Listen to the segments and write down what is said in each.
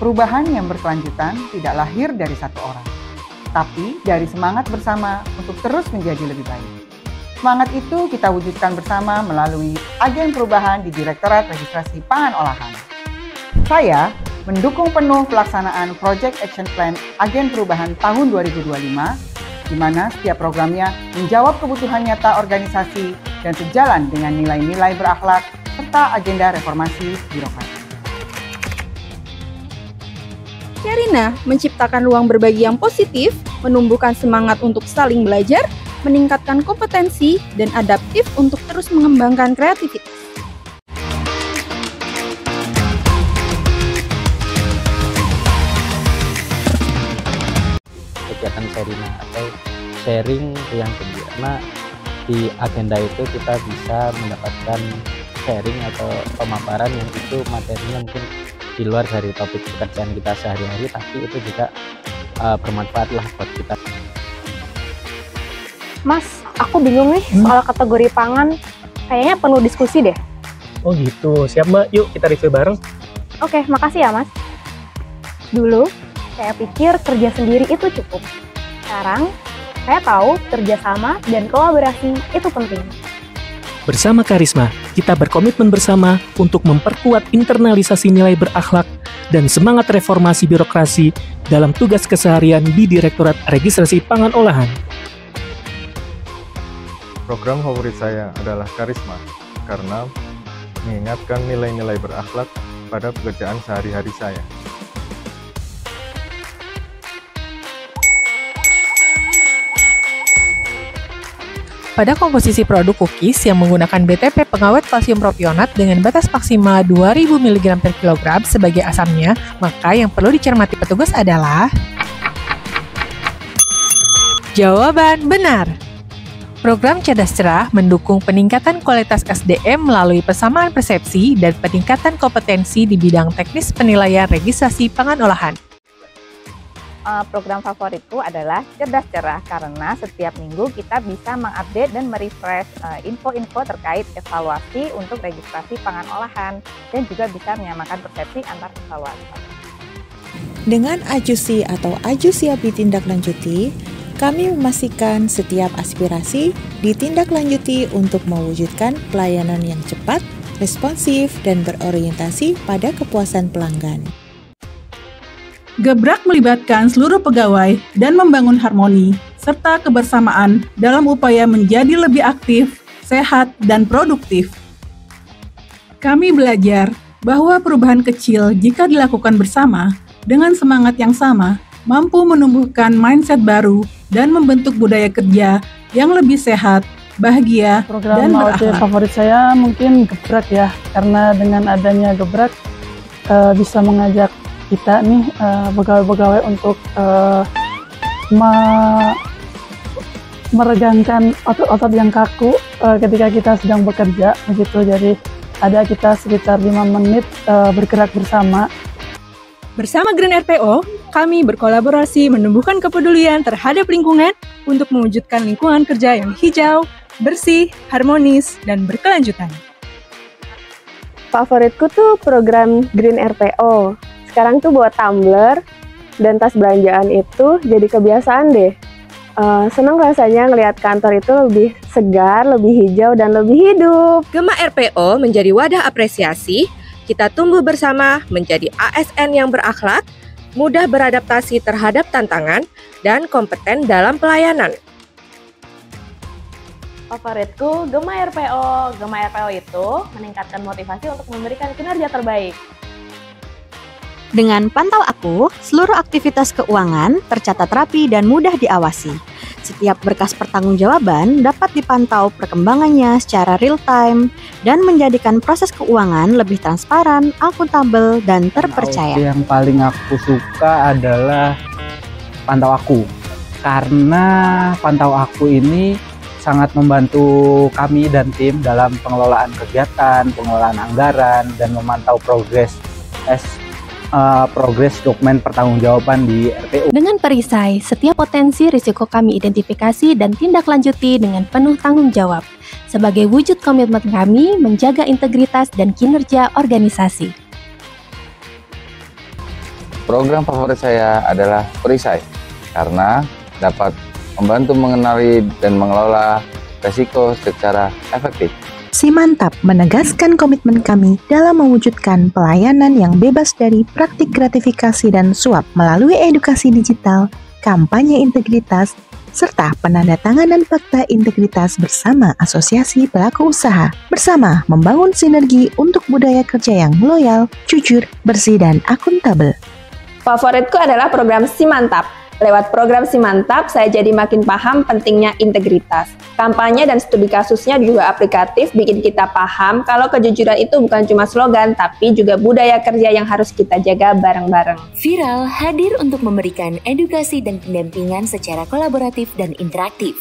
Perubahan yang berkelanjutan tidak lahir dari satu orang, tapi dari semangat bersama untuk terus menjadi lebih baik. Semangat itu kita wujudkan bersama melalui agen perubahan di Direktorat Registrasi Pangan Olahan. Saya mendukung penuh pelaksanaan Project Action Plan Agen Perubahan tahun 2025, di mana setiap programnya menjawab kebutuhan nyata organisasi dan sejalan dengan nilai-nilai berakhlak serta agenda reformasi birokrasi. Sherina menciptakan ruang berbagi yang positif, menumbuhkan semangat untuk saling belajar, meningkatkan kompetensi, dan adaptif untuk terus mengembangkan kreativitas. Kegiatan Sherina atau sharing yang kedua, karena di agenda itu kita bisa mendapatkan sharing atau pemaparan yang itu materinya mungkin di luar dari topik pekerjaan kita sehari-hari, tapi itu juga bermanfaat lah buat kita. Mas, aku bingung nih soal kategori pangan, kayaknya perlu diskusi deh. Oh gitu, siap Mbak, yuk kita review bareng. Oke, makasih ya Mas. Dulu, saya pikir kerja sendiri itu cukup. Sekarang, saya tahu kerjasama dan kolaborasi itu penting. Bersama Karisma, kita berkomitmen bersama untuk memperkuat internalisasi nilai berakhlak dan semangat reformasi birokrasi dalam tugas keseharian di Direktorat Registrasi Pangan Olahan. Program favorit saya adalah Karisma, karena mengingatkan nilai-nilai berakhlak pada pekerjaan sehari-hari saya. Pada komposisi produk cookies yang menggunakan BTP pengawet kalsium propionat dengan batas maksimal 2000 mg per kilogram sebagai asamnya, maka yang perlu dicermati petugas adalah jawaban benar. Program Cerdas Cerah mendukung peningkatan kualitas SDM melalui persamaan persepsi dan peningkatan kompetensi di bidang teknis penilaian registrasi pangan olahan. Program favoritku adalah Cerdas Cerah karena setiap minggu kita bisa mengupdate dan merefresh info-info terkait evaluasi untuk registrasi pangan olahan dan juga bisa menyamakan persepsi antar evaluator. Dengan Ajusi atau Aju Siap Ditindaklanjuti, kami memastikan setiap aspirasi ditindaklanjuti untuk mewujudkan pelayanan yang cepat, responsif, dan berorientasi pada kepuasan pelanggan. Gebrak melibatkan seluruh pegawai dan membangun harmoni serta kebersamaan dalam upaya menjadi lebih aktif, sehat, dan produktif. Kami belajar bahwa perubahan kecil jika dilakukan bersama dengan semangat yang sama mampu menumbuhkan mindset baru dan membentuk budaya kerja yang lebih sehat, bahagia, dan berakhlak. Program favorit saya mungkin Gebrak ya, karena dengan adanya Gebrak bisa mengajak kita nih pegawai-pegawai untuk meregangkan otot-otot yang kaku ketika kita sedang bekerja begitu. Jadi ada kita sekitar 5 menit bergerak bersama. Bersama Green RPO, kami berkolaborasi menumbuhkan kepedulian terhadap lingkungan untuk mewujudkan lingkungan kerja yang hijau, bersih, harmonis, dan berkelanjutan. Favoritku tuh program Green RPO. Sekarang tuh buat tumbler dan tas belanjaan itu jadi kebiasaan deh. Senang rasanya ngelihat kantor itu lebih segar, lebih hijau, dan lebih hidup. Gema RPO menjadi wadah apresiasi. Kita tumbuh bersama menjadi ASN yang berakhlak, mudah beradaptasi terhadap tantangan, dan kompeten dalam pelayanan. Favoritku Gema RPO. Gema RPO itu meningkatkan motivasi untuk memberikan kinerja terbaik. Dengan Pantau Aku, seluruh aktivitas keuangan tercatat rapi dan mudah diawasi. Setiap berkas pertanggungjawaban dapat dipantau perkembangannya secara real-time dan menjadikan proses keuangan lebih transparan, akuntabel, dan terpercaya. Yang paling aku suka adalah Pantau Aku, karena Pantau Aku ini sangat membantu kami dan tim dalam pengelolaan kegiatan, pengelolaan anggaran, dan memantau progres dokumen pertanggungjawaban di RPU. Dengan perisai, setiap potensi risiko kami identifikasi dan tindak lanjuti dengan penuh tanggung jawab, sebagai wujud komitmen kami menjaga integritas dan kinerja organisasi. Program favorit saya adalah perisai karena dapat membantu mengenali dan mengelola risiko secara efektif. Simantap menegaskan komitmen kami dalam mewujudkan pelayanan yang bebas dari praktik gratifikasi dan suap melalui edukasi digital, kampanye integritas, serta penandatanganan fakta integritas bersama Asosiasi Pelaku Usaha. Bersama membangun sinergi untuk budaya kerja yang loyal, jujur, bersih, dan akuntabel. Favoritku adalah program Simantap. Lewat program Simantap, saya jadi makin paham pentingnya integritas. Kampanye dan studi kasusnya juga aplikatif, bikin kita paham kalau kejujuran itu bukan cuma slogan, tapi juga budaya kerja yang harus kita jaga bareng-bareng. Viral hadir untuk memberikan edukasi dan pendampingan secara kolaboratif dan interaktif.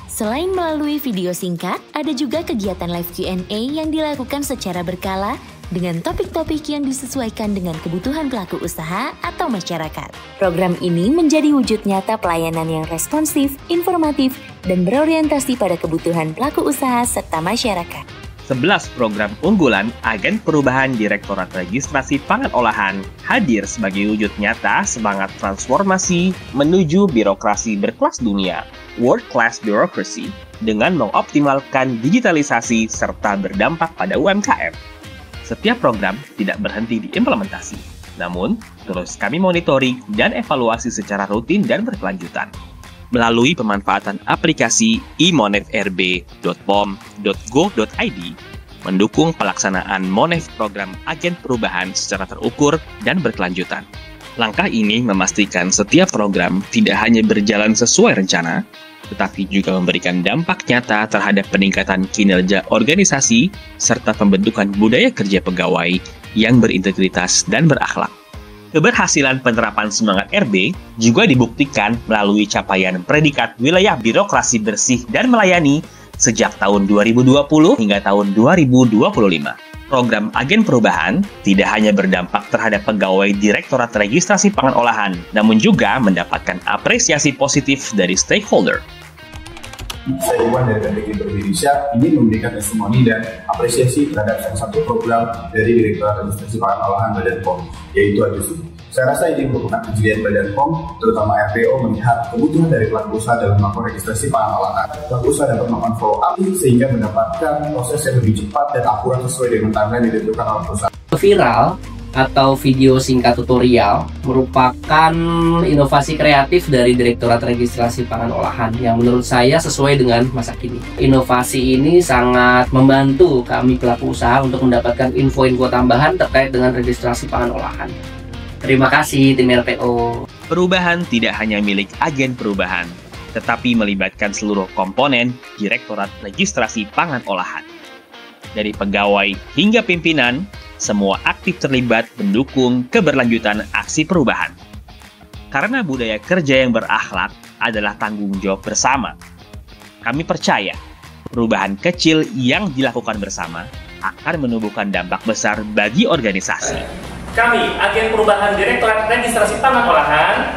Selain melalui video singkat, ada juga kegiatan live Q&A yang dilakukan secara berkala dengan topik-topik yang disesuaikan dengan kebutuhan pelaku usaha atau masyarakat. Program ini menjadi wujud nyata pelayanan yang responsif, informatif, dan berorientasi pada kebutuhan pelaku usaha serta masyarakat. 11 program unggulan Agen Perubahan Direktorat Registrasi Pangan Olahan hadir sebagai wujud nyata semangat transformasi menuju birokrasi berkelas dunia, World Class Bureaucracy, dengan mengoptimalkan digitalisasi serta berdampak pada UMKM. Setiap program tidak berhenti diimplementasi, namun terus kami monitoring dan evaluasi secara rutin dan berkelanjutan. Melalui pemanfaatan aplikasi imonefrb.pom.go.id, mendukung pelaksanaan Monef program Agen Perubahan secara terukur dan berkelanjutan. Langkah ini memastikan setiap program tidak hanya berjalan sesuai rencana, tetapi juga memberikan dampak nyata terhadap peningkatan kinerja organisasi serta pembentukan budaya kerja pegawai yang berintegritas dan berakhlak. Keberhasilan penerapan semangat RB juga dibuktikan melalui capaian predikat wilayah birokrasi bersih dan melayani sejak tahun 2020 hingga tahun 2025. Program Agen Perubahan tidak hanya berdampak terhadap pegawai Direktorat Registrasi Pangan Olahan, namun juga mendapatkan apresiasi positif dari stakeholder. Saya Iwan dari PTG Indonesia ingin memberikan testimoni dan apresiasi terhadap salah satu program dari Direktorat Registrasi Pangan Olahan Badan POM, yaitu AJUSI. Saya rasa ini merupakan kejelian Badan POM, terutama RPO melihat kebutuhan dari pelaku usaha dalam melakukan registrasi pangan olahan. Pelaku usaha dapat melakukan follow up sehingga mendapatkan proses yang lebih cepat dan akurat sesuai dengan timeline yang ditentukan oleh perusahaan. Viral atau video singkat tutorial merupakan inovasi kreatif dari Direktorat Registrasi Pangan Olahan yang menurut saya sesuai dengan masa kini. Inovasi ini sangat membantu kami pelaku usaha untuk mendapatkan info-info tambahan terkait dengan registrasi pangan olahan. Terima kasih tim RPO. Perubahan tidak hanya milik Agen Perubahan, tetapi melibatkan seluruh komponen Direktorat Registrasi Pangan Olahan. Dari pegawai hingga pimpinan, semua aktif terlibat mendukung keberlanjutan aksi perubahan. Karena budaya kerja yang berakhlak adalah tanggung jawab bersama. Kami percaya, perubahan kecil yang dilakukan bersama akan menumbuhkan dampak besar bagi organisasi. Kami, Agen Perubahan Direktorat Registrasi Pangan Olahan,